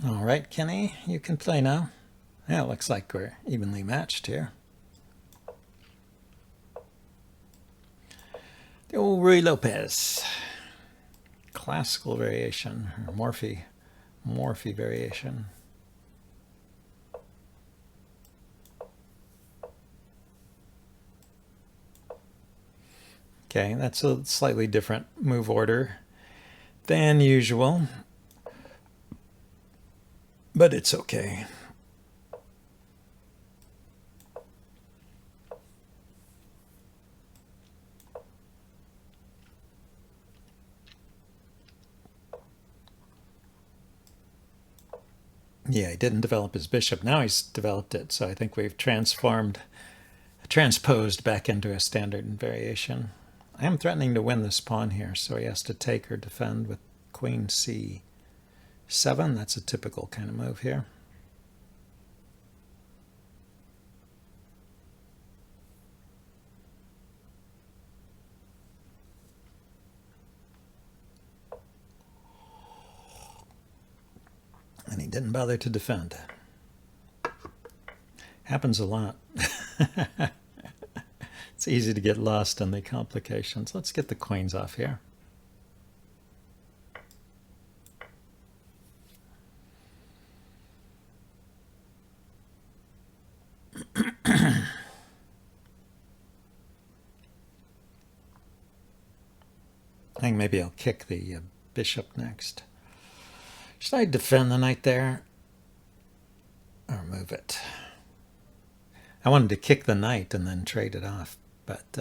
All right, Kenny, you can play now. Yeah, it looks like we're evenly matched here. The old Ruy Lopez. Classical variation, or Morphe variation. Okay, that's a slightly different move order than usual, but it's okay. Yeah, he didn't develop his bishop. Now he's developed it, so I think we've transposed back into a standard variation. I am threatening to win this pawn here, so he has to take or defend with queen c7. That's a typical kind of move here. And he didn't bother to defend. Happens a lot. It's easy to get lost in the complications. Let's get the queens off here. I think maybe I'll kick the bishop next. Should I defend the knight there or move it? I wanted to kick the knight and then trade it off, but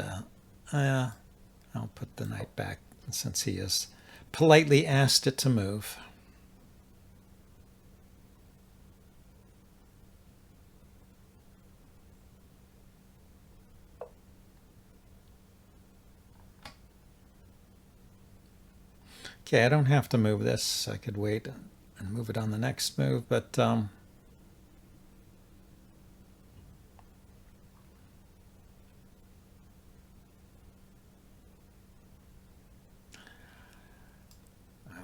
I'll put the knight back since he has politely asked it to move. Okay, I don't have to move this. I could wait and move it on the next move, but I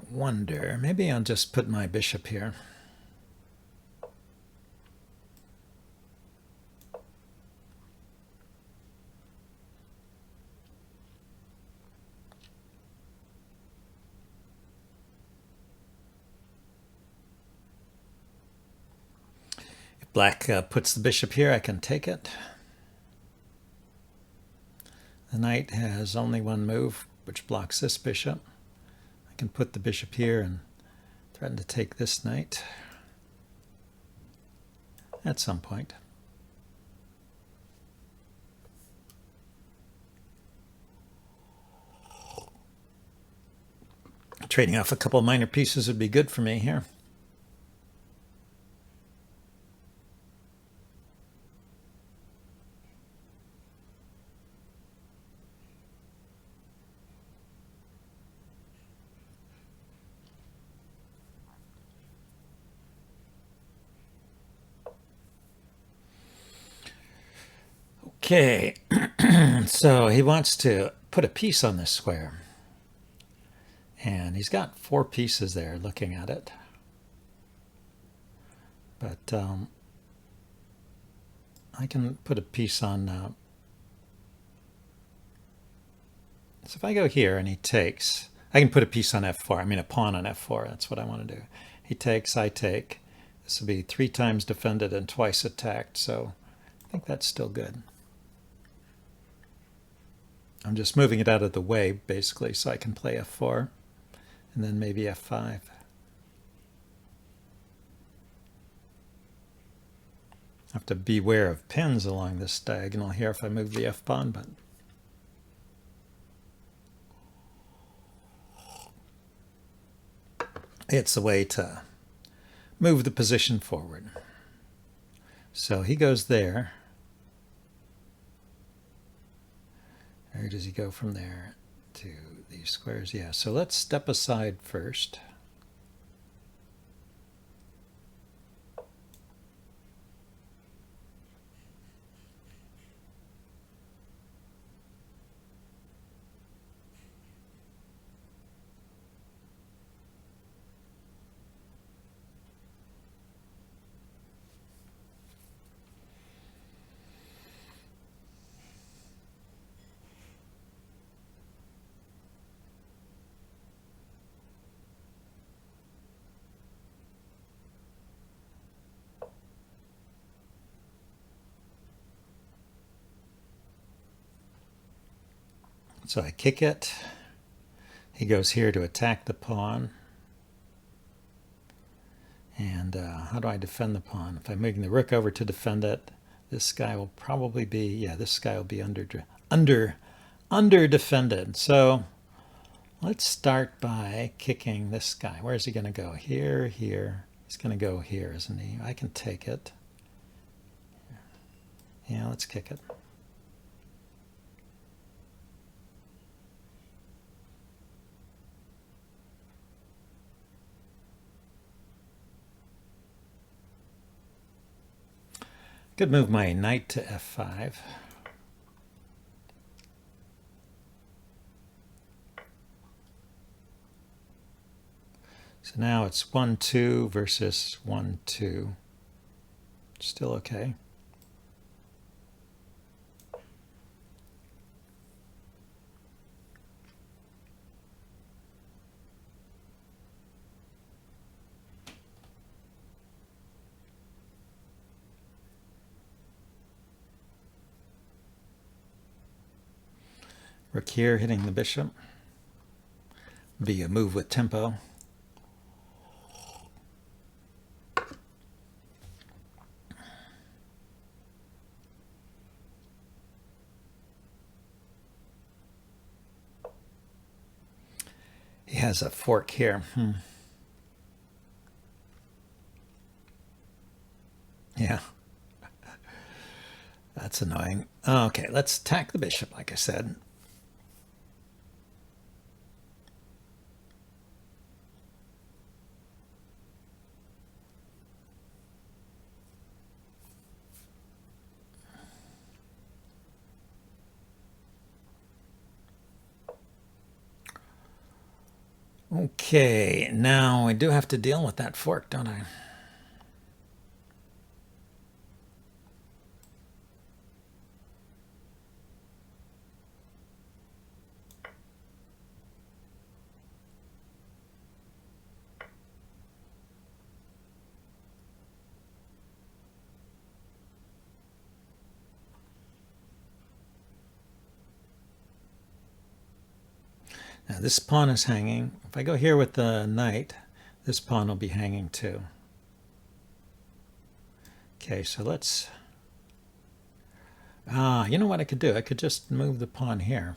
wonder, maybe I'll just put my bishop here. If black puts the bishop here, I can take it. The knight has only one move, which blocks this bishop. I can put the bishop here and threaten to take this knight at some point. Trading off a couple of minor pieces would be good for me here. Okay, so he wants to put a piece on this square. And he's got 4 pieces there looking at it. But I can put a piece on. So if I go here and he takes, I can put a piece on f4. I mean a pawn on f4. That's what I want to do. He takes, I take. This will be 3 times defended and twice attacked. So I think that's still good. I'm just moving it out of the way, basically, so I can play f4 and then maybe f5. I have to beware of pins along this diagonal here if I move the f-pawn, but it's a way to move the position forward. So he goes there. Where does he go from there to these squares? Yeah, so let's step aside first. So I kick it. He goes here to attack the pawn. And how do I defend the pawn? If I'm moving the rook over to defend it, this guy will probably be, yeah, this guy will be under defended. So let's start by kicking this guy. Where's he going to go? Here, here. He's going to go here, isn't he? I can take it. Yeah, let's kick it. Could move my knight to f5. So now it's 1-2 versus 1-2. Still okay. Rook here hitting the bishop. Be a move with tempo. He has a fork here. Yeah. That's annoying. Okay, let's attack the bishop, like I said. Okay, now I do have to deal with that fork, don't I? Now this pawn is hanging. If I go here with the knight, this pawn will be hanging too. Okay, so let's... you know what I could do? I could just move the pawn here.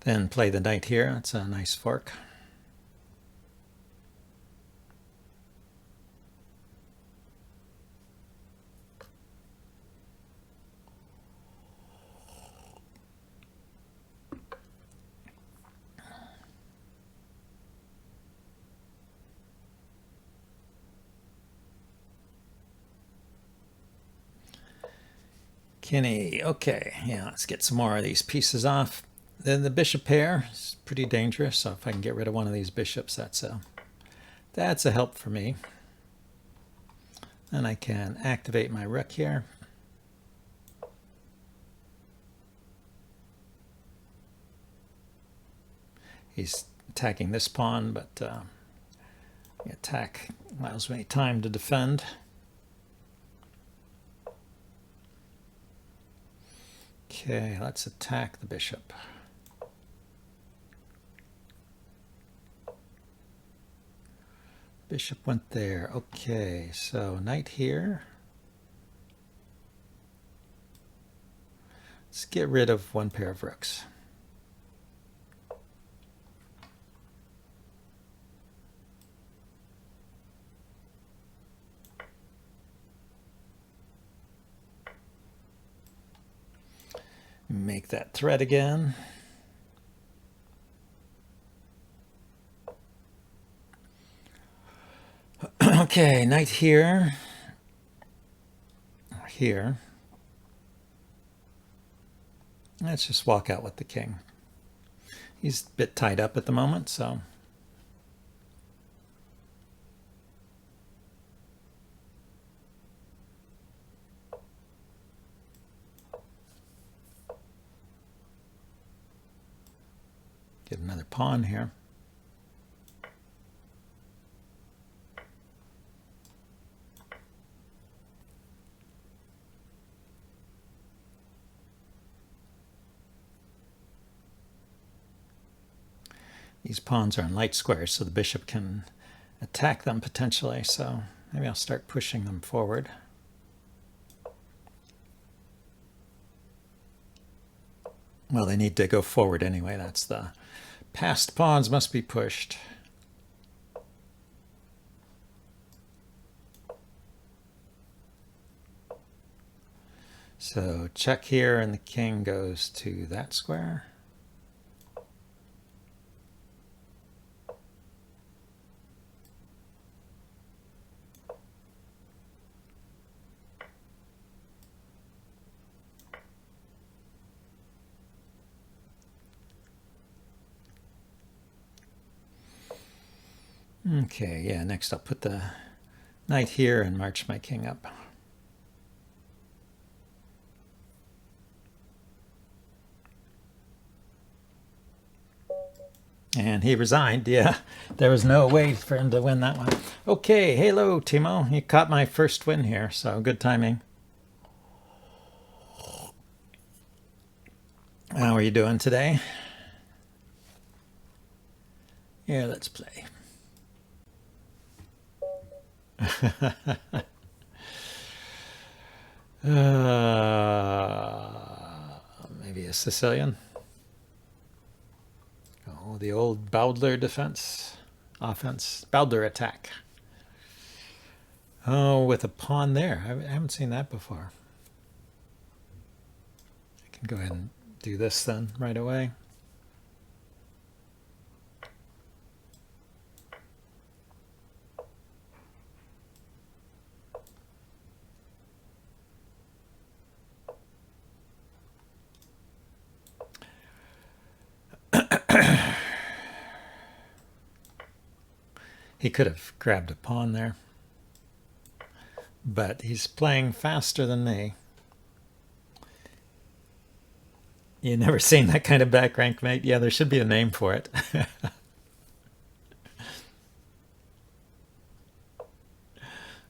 Then play the knight here. That's a nice fork. Kinney, okay, yeah, let's get some more of these pieces off. Then the bishop pair is pretty dangerous, so if I can get rid of one of these bishops, that's a help for me. And I can activate my rook here. He's attacking this pawn, but the attack allows me time to defend. Okay, let's attack the bishop. Bishop went there. Okay, so knight here. Let's get rid of one pair of rooks. Make that threat again. Okay, knight here. Here. Let's just walk out with the king. He's a bit tied up at the moment, so... Get another pawn here. These pawns are in light squares, so the bishop can attack them potentially. So maybe I'll start pushing them forward. Well, they need to go forward anyway. That's the passed pawns must be pushed. So check here, and the king goes to that square. Okay, yeah, next I'll put the knight here and march my king up. And he resigned. Yeah, there was no way for him to win that one. Okay, hello, Timo. You caught my first win here, so good timing. How are you doing today? Yeah, let's play. Maybe a Sicilian. Oh, the old Bowdler offense, Bowdler attack. Oh, with a pawn there. I haven't seen that before. I can go ahead and do this then right away. He could have grabbed a pawn there, but he's playing faster than me. You never seen that kind of back rank mate? Yeah, there should be a name for it.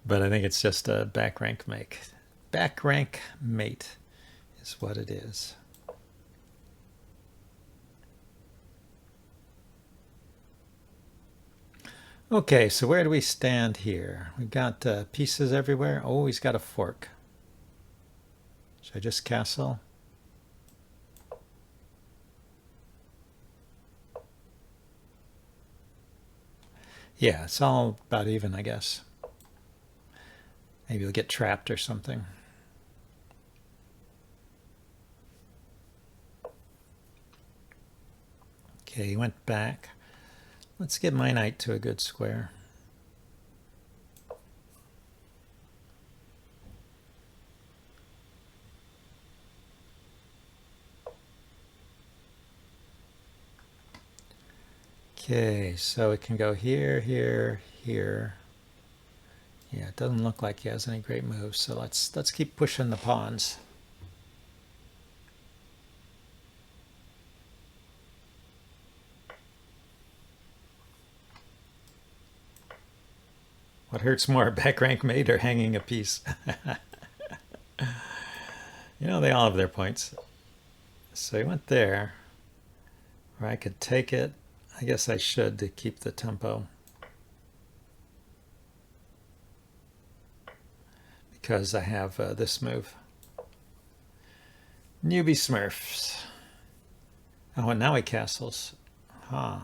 But I think it's just a back rank mate. Back rank mate is what it is. Okay, so where do we stand here? We've got pieces everywhere. Oh, he's got a fork. Should I just castle? Yeah, it's all about even, I guess. Maybe he'll get trapped or something. Okay, he went back. Let's get my knight to a good square. Okay, so it can go here, here, here. Yeah, it doesn't look like he has any great moves, so let's keep pushing the pawns. What hurts more, back rank mate or hanging a piece? You know, they all have their points. So he went there, or I could take it. I guess I should to keep the tempo, because I have this move. Newbie Smurfs. Oh, and now he castles. Huh.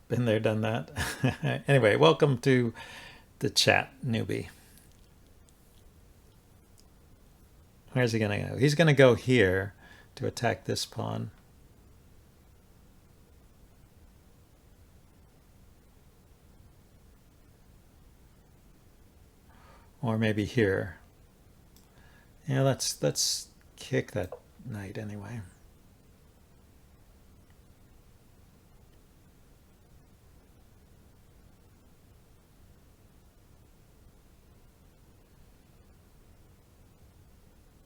Been there, done that. Anyway, welcome to the chat, newbie. Where's he going to go? He's going to go here to attack this pawn. Or maybe here. Yeah, let's kick that knight anyway.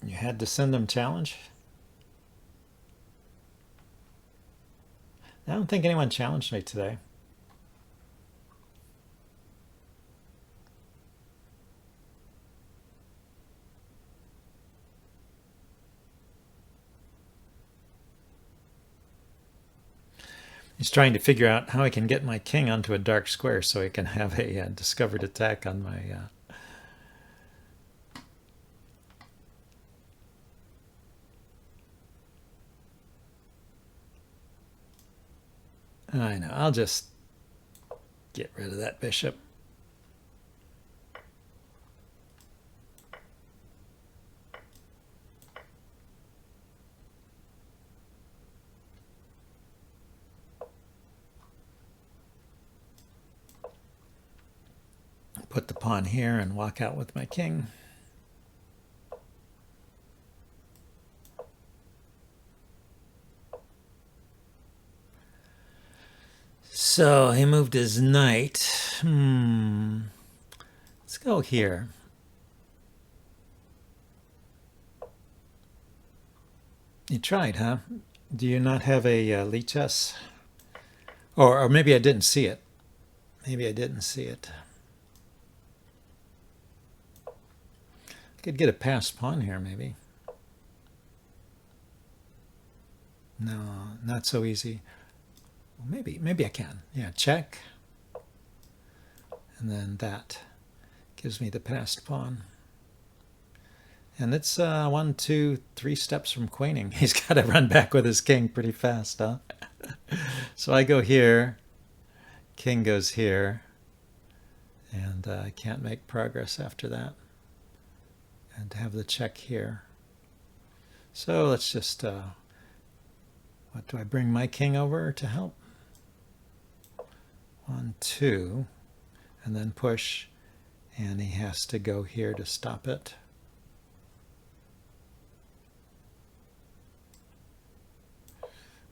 You had to send them challenge? I don't think anyone challenged me today. He's trying to figure out how I can get my king onto a dark square so I can have a discovered attack on my... I know, I'll just get rid of that bishop. Put the pawn here and walk out with my king. So he moved his knight. Let's go here. You tried, huh? Do you not have a lichess? Or maybe I didn't see it. Maybe I didn't see it. I could get a passed pawn here, maybe. No, not so easy. Well, maybe I can. Yeah, check. And then that gives me the passed pawn. And it's 1, 2, 3 steps from queening. He's got to run back with his king pretty fast, huh? So I go here. King goes here. And I can't make progress after that. And have the check here. So let's just... what do I bring my king over to help? 1, 2. And then push. And he has to go here to stop it.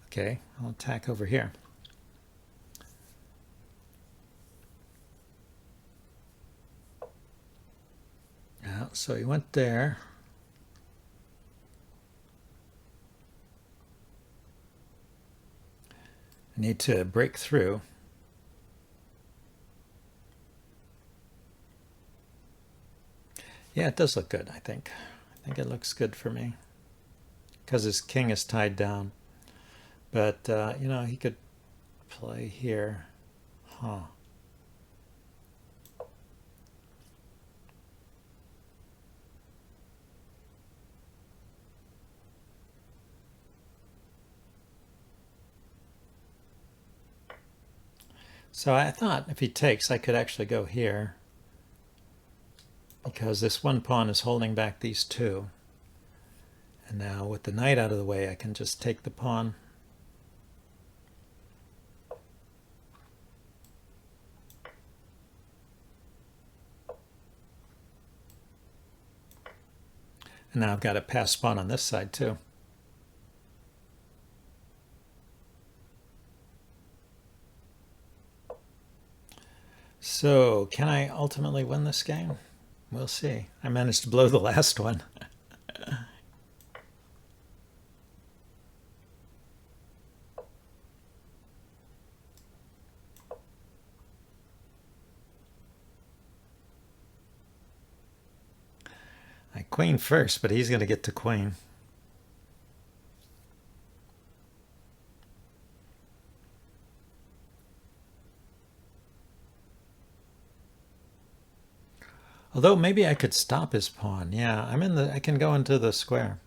Okay, I'll attack over here. So he went there. I need to break through. Yeah, it does look good, I think. I think it looks good for me. Because his king is tied down. But, you know, he could play here. Huh. So I thought if he takes, I could actually go here. Because this one pawn is holding back these two. And now with the knight out of the way, I can just take the pawn. And now I've got a passed pawn on this side too. So can I ultimately win this game? We'll see. I managed to blow the last one. I queen first, but he's going to get to queen. Although maybe I could stop his pawn. Yeah, I can go into the square.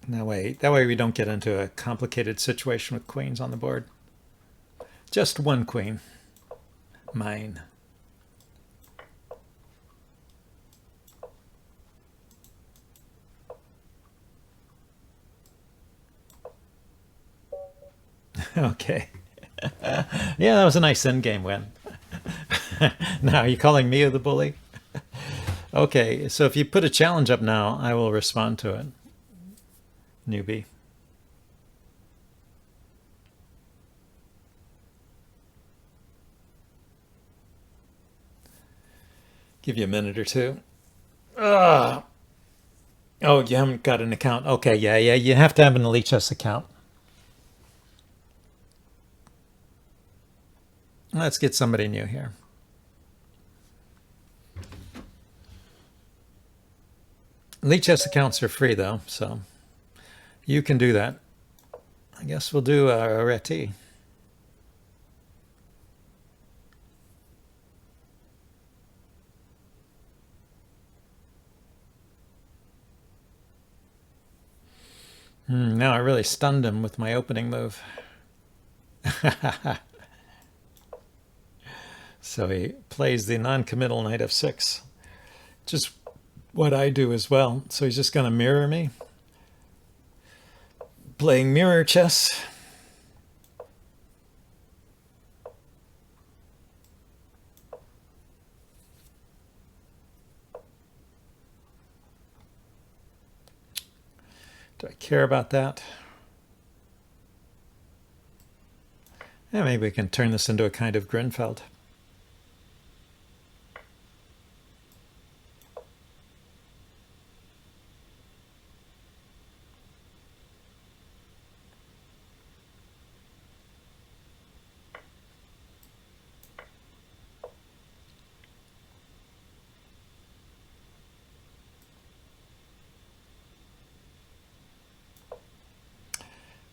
That way we don't get into a complicated situation with queens on the board. Just one queen. Mine. Okay. Yeah, that was a nice endgame win. Now, are you calling me the bully? Okay, so if you put a challenge up now, I will respond to it. Newbie. Give you a minute or two. Oh, you haven't got an account. Okay, yeah, you have to have an Elite Chess account. Let's get somebody new here. Elite Chess accounts are free, though, so you can do that. I guess we'll do a Reti. Now I really stunned him with my opening move. So he plays the non-committal knight f6. Just what I do as well. So he's just going to mirror me. Playing mirror chess. Do I care about that? Yeah, maybe we can turn this into a kind of Grinfeld.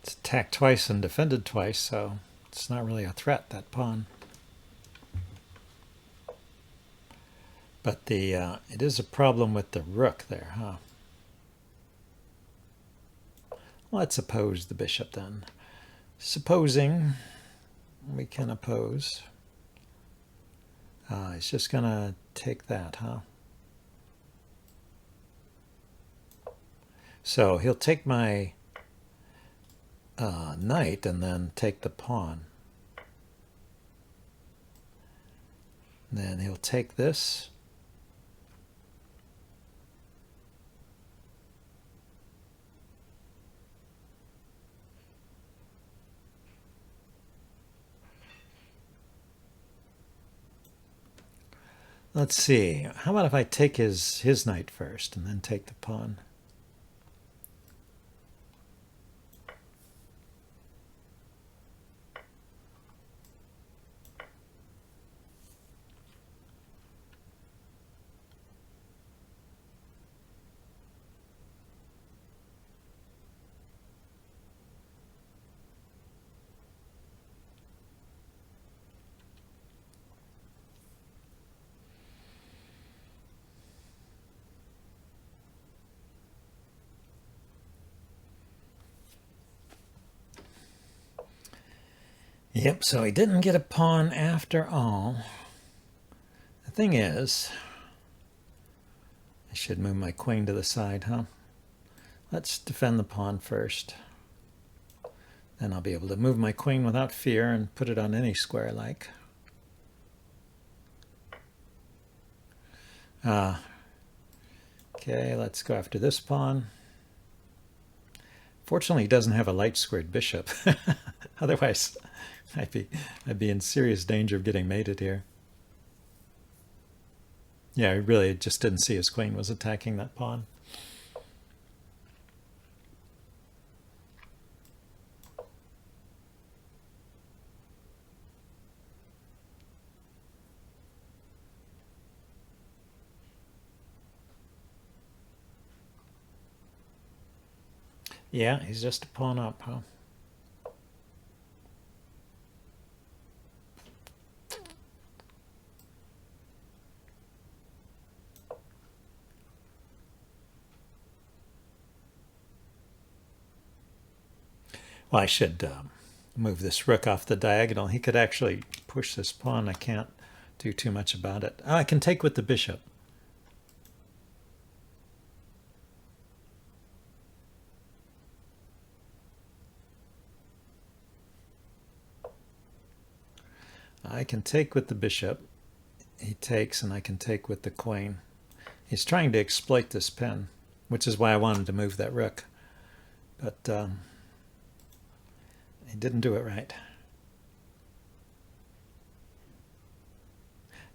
It's attacked twice and defended twice, so it's not really a threat, that pawn. But it is a problem with the rook there, huh? Let's oppose the bishop then. Supposing we can oppose. It's just going to take that, huh? So he'll take my knight and then take the pawn. Then he'll take this. Let's see. How about if I take his knight first and then take the pawn? Yep, so he didn't get a pawn after all. The thing is, I should move my queen to the side, huh? Let's defend the pawn first. Then I'll be able to move my queen without fear and put it on any square I like. Okay, let's go after this pawn. Fortunately, he doesn't have a light squared bishop. Otherwise, I'd be in serious danger of getting mated here. Yeah, I really just didn't see his queen was attacking that pawn. Yeah, he's just a pawn up, huh? Well, I should move this rook off the diagonal. He could actually push this pawn. I can't do too much about it. Oh, I can take with the bishop. I can take with the bishop. He takes, and I can take with the queen. He's trying to exploit this pin, which is why I wanted to move that rook. But he didn't do it right.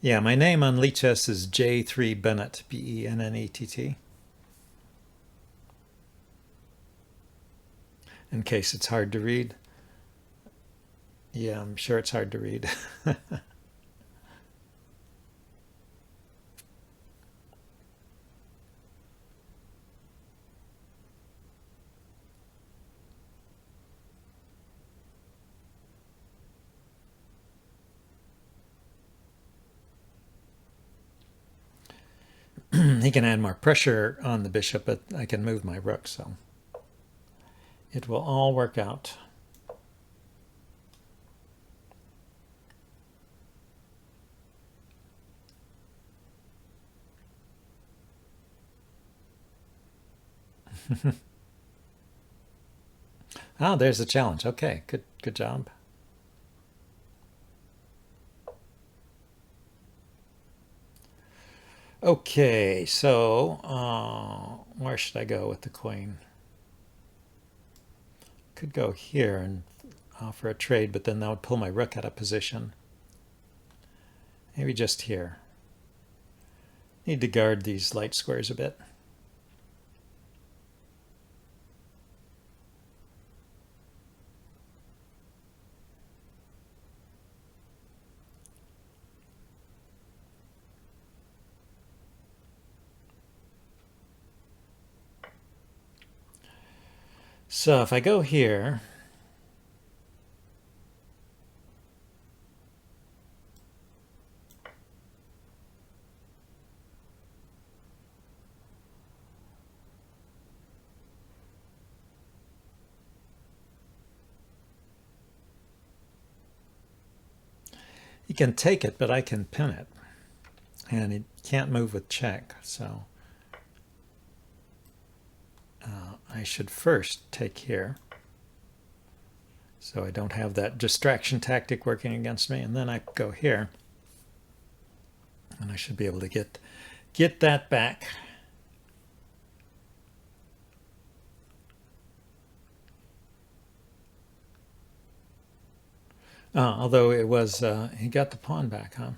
Yeah, my name on Lichess is J3Bennett, Bennett. In case it's hard to read. Yeah, I'm sure it's hard to read. He can add more pressure on the bishop, but I can move my rook, so it will all work out. Ah, there's the challenge. Okay, good job. Okay, so where should I go with the queen? Could go here and offer a trade, but then that would pull my rook out of position. Maybe just here. Need to guard these light squares a bit. So if I go here, he can take it, but I can pin it. And he can't move with check, so I should first take here. So I don't have that distraction tactic working against me, and then I go here. And I should be able to get that back. Although it was, he got the pawn back, huh?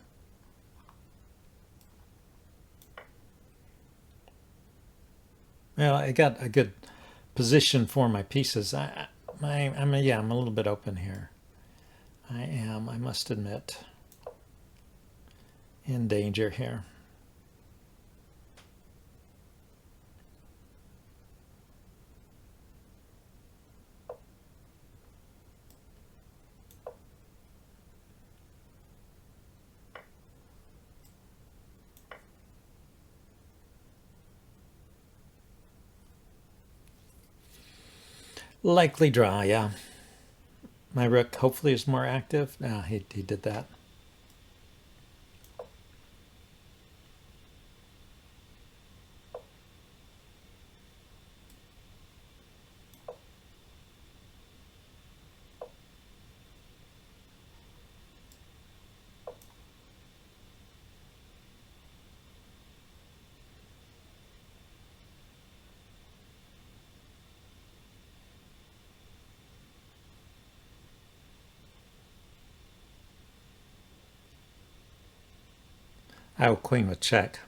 Well, I got a good position for my pieces. I'm a little bit open here. I must admit, in danger here. Likely draw, yeah. My rook hopefully is more active. He did that. I will queen with check.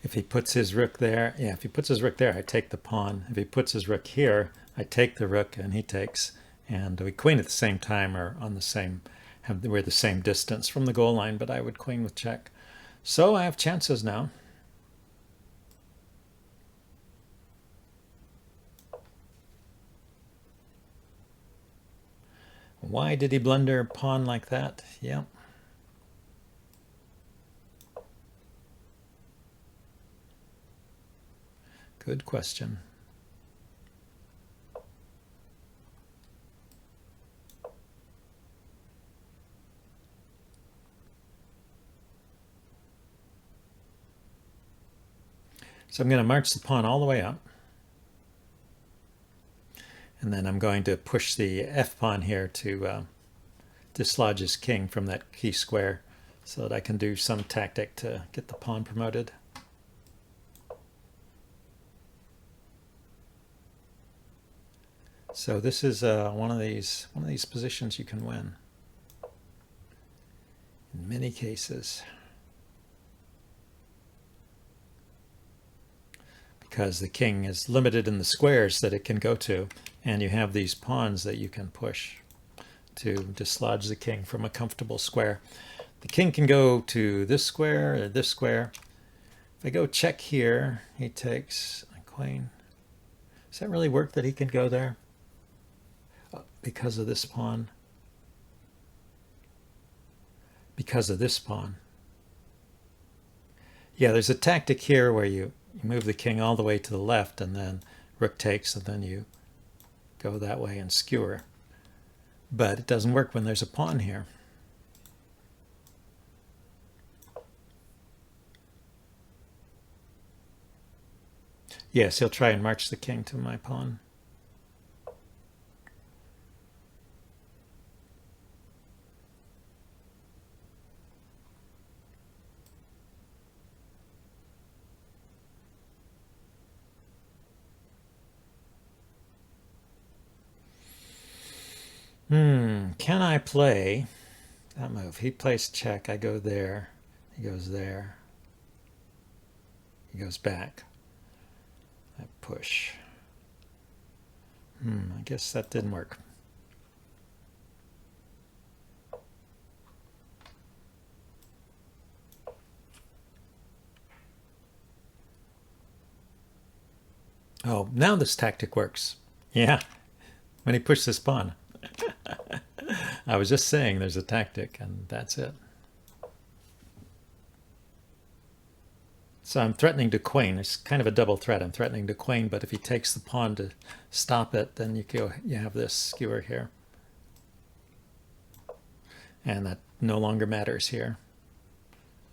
If he puts his rook there, yeah, if he puts his rook there, I take the pawn. If he puts his rook here, I take the rook and he takes. And we queen at the same time or on the same, we're the same distance from the goal line, but I would queen with check. So I have chances now. Why did he blunder pawn like that? Yeah. Good question. So I'm going to march the pawn all the way up. And then I'm going to push the f-pawn here to dislodge his king from that key square so that I can do some tactic to get the pawn promoted. So this is one of these positions you can win in many cases. because the king is limited in the squares that it can go to, and you have these pawns that you can push to dislodge the king from a comfortable square. The king can go to this square or this square. If I go check here, he takes a queen. Does that really work that he can go there? Because of this pawn. Because of this pawn. Yeah, there's a tactic here where you move the king all the way to the left and then rook takes and then you go that way and skewer. But it doesn't work when there's a pawn here. Yes, he'll try and march the king to my pawn. Can I play that move? He plays check. I go there. He goes there. He goes back. I push. I guess that didn't work. Oh, now this tactic works. Yeah, when he pushed this pawn. I was just saying there's a tactic, and that's it. So I'm threatening to queen. It's kind of a double threat. I'm threatening to queen, but if he takes the pawn to stop it, then you have this skewer here. And that no longer matters here,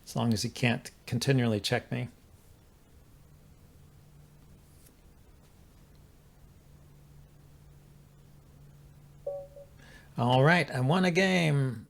as long as he can't continually check me. All right, I won a game.